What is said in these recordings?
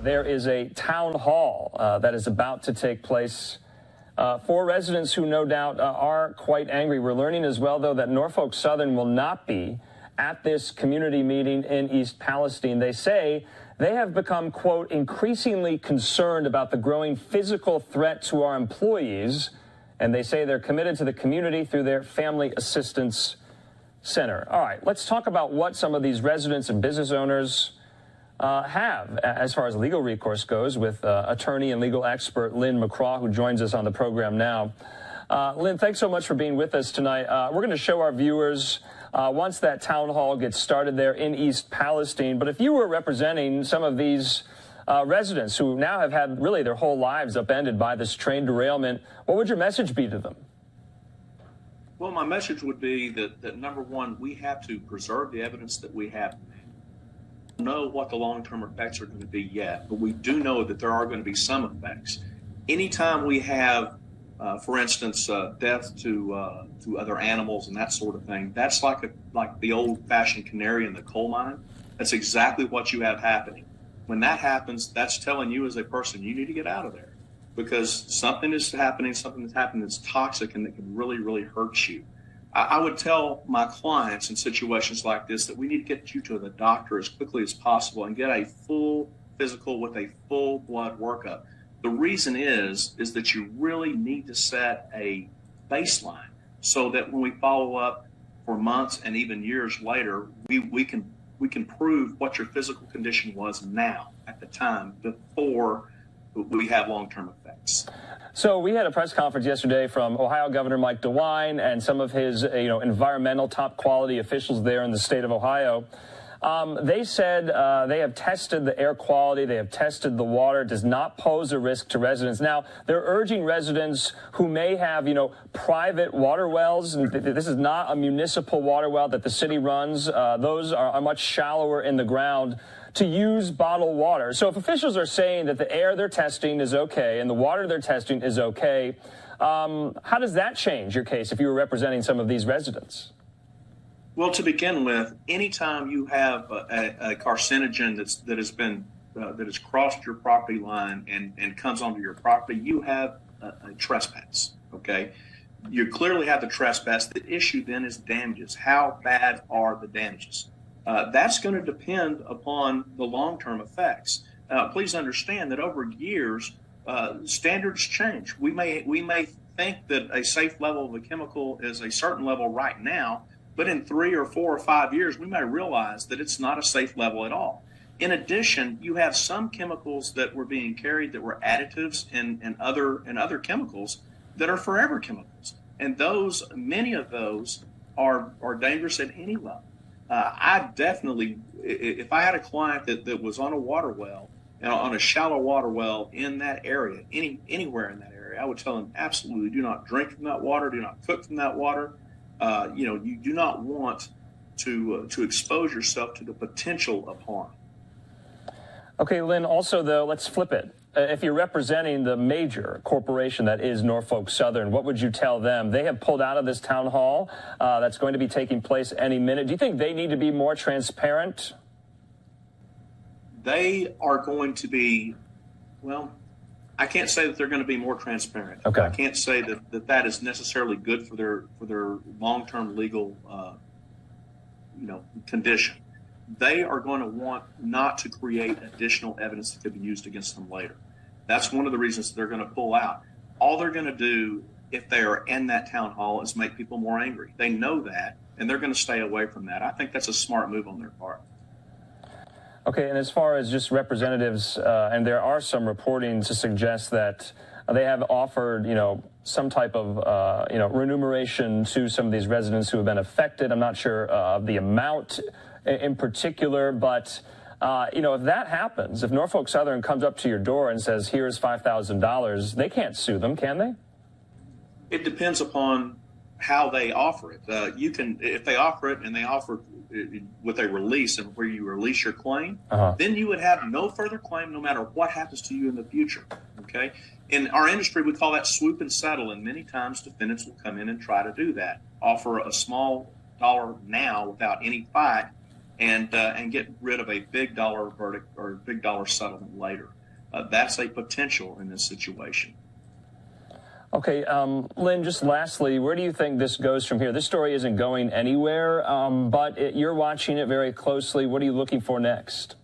There is a town hall that is about to take place for residents who no doubt are quite angry. We're learning as well, though, that Norfolk Southern will not be at this community meeting in East Palestine. They say they have become, quote, increasingly concerned about the growing physical threat to our employees, and they say they're committed to the community through their Family Assistance Center. All right, let's talk about what some of these residents and business owners have as far as legal recourse goes with attorney and legal expert Lin McCraw, who joins us on the program now. Lin, thanks so much for being with us tonight. We're going to show our viewers once that town hall gets started there in East Palestine. But if you were representing some of these residents who now have had really their whole lives upended by this train derailment, what would your message be to them? Well, my message would be that number one, we have to preserve the evidence that we have. We don't know what the long-term effects are going to be yet, but we do know that there are going to be some effects. Anytime we have, for instance, death to other animals and that sort of thing, that's like the old-fashioned canary in the coal mine. That's exactly what you have happening. When that happens, that's telling you as a person, you need to get out of there because something is happening, something that's happening that's toxic and that can really, really hurt you. I would tell my clients in situations like this that we need to get you to the doctor as quickly as possible and get a full physical with a full blood workup. The reason is that you really need to set a baseline so that when we follow up for months and even years later, we can prove what your physical condition was now at the time before we have long-term effects. So we had a press conference yesterday from Ohio Governor Mike DeWine and some of his, environmental top quality officials there in the state of Ohio. They said they have tested the air quality. They have tested the water. It does not pose a risk to residents. Now, they're urging residents who may have, private water wells. And this is not a municipal water well that the city runs. Those are much shallower in the ground to use bottled water. So if officials are saying that the air they're testing is okay and the water they're testing is okay, how does that change your case if you were representing some of these residents? Well, to begin with, anytime you have a carcinogen that has crossed your property line and comes onto your property, you have a trespass. Okay, you clearly have the trespass. The issue then is damages. How bad are the damages? That's going to depend upon the long-term effects. Please understand that over years, standards change. We may think that a safe level of a chemical is a certain level right now, but in 3 or 4 or 5 years, we may realize that it's not a safe level at all. In addition, you have some chemicals that were being carried that were additives and other chemicals that are forever chemicals, and many of those are dangerous at any level. I definitely, if I had a client that was on a water well, on a shallow water well in that area, anywhere in that area, I would tell them absolutely do not drink from that water, do not cook from that water. You do not want to expose yourself to the potential of harm. Okay, Lin, also, though, let's flip it. If you're representing the major corporation that is Norfolk Southern, what would you tell them? They have pulled out of this town hall that's going to be taking place any minute. Do you think they need to be more transparent? They are going to be, well, I can't say that they're going to be more transparent. Okay. I can't say that is necessarily good for their long-term legal condition. They are going to want not to create additional evidence that could be used against them later. That's one of the reasons they're going to pull out. All they're going to do if they are in that town hall is make people more angry. They know that, and they're going to stay away from that. I think that's a smart move on their part. Okay, and as far as just representatives, and there are some reporting to suggest that they have offered, some type of, remuneration to some of these residents who have been affected. I'm not sure of the amount in particular, but, if that happens, if Norfolk Southern comes up to your door and says, here's $5,000, they can't sue them, can they? It depends upon how they offer it. If they offer it and they offer it with a release and where you release your claim, then you would have no further claim no matter what happens to you in the future. Okay. In our industry, we call that swoop and settle, and many times defendants will come in and try to do that, offer a small dollar now without any fight, and get rid of a big dollar verdict or a big dollar settlement later. That's a potential in this situation. Okay, Lin, just lastly, where do you think this goes from here? This story isn't going anywhere, but you're watching it very closely. What are you looking for next?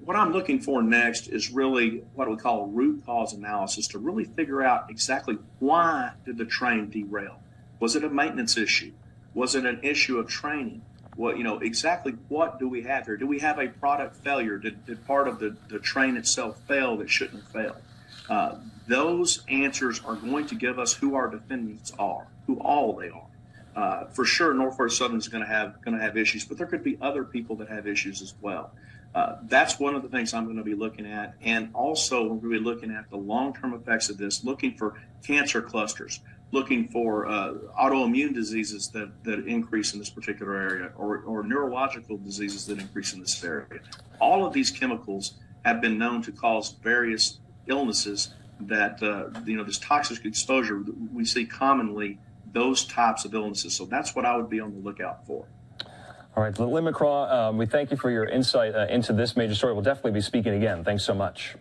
What I'm looking for next is really what we call root cause analysis, to really figure out exactly why did the train derail? Was it a maintenance issue? Was it an issue of training? What, exactly what do we have here? Do we have a product failure? Did part of the train itself fail that shouldn't have failed? Those answers are going to give us who our defendants are, who all they are. For sure, Norfolk Southern is going to have issues, but there could be other people that have issues as well. That's one of the things I'm going to be looking at, and also we're going to be looking at the long-term effects of this, looking for cancer clusters, looking for autoimmune diseases that increase in this particular area, or neurological diseases that increase in this area. All of these chemicals have been known to cause various illnesses that, this toxic exposure, we see commonly those types of illnesses. So that's what I would be on the lookout for. All right, Lin McCraw, we thank you for your insight into this major story. We'll definitely be speaking again. Thanks so much.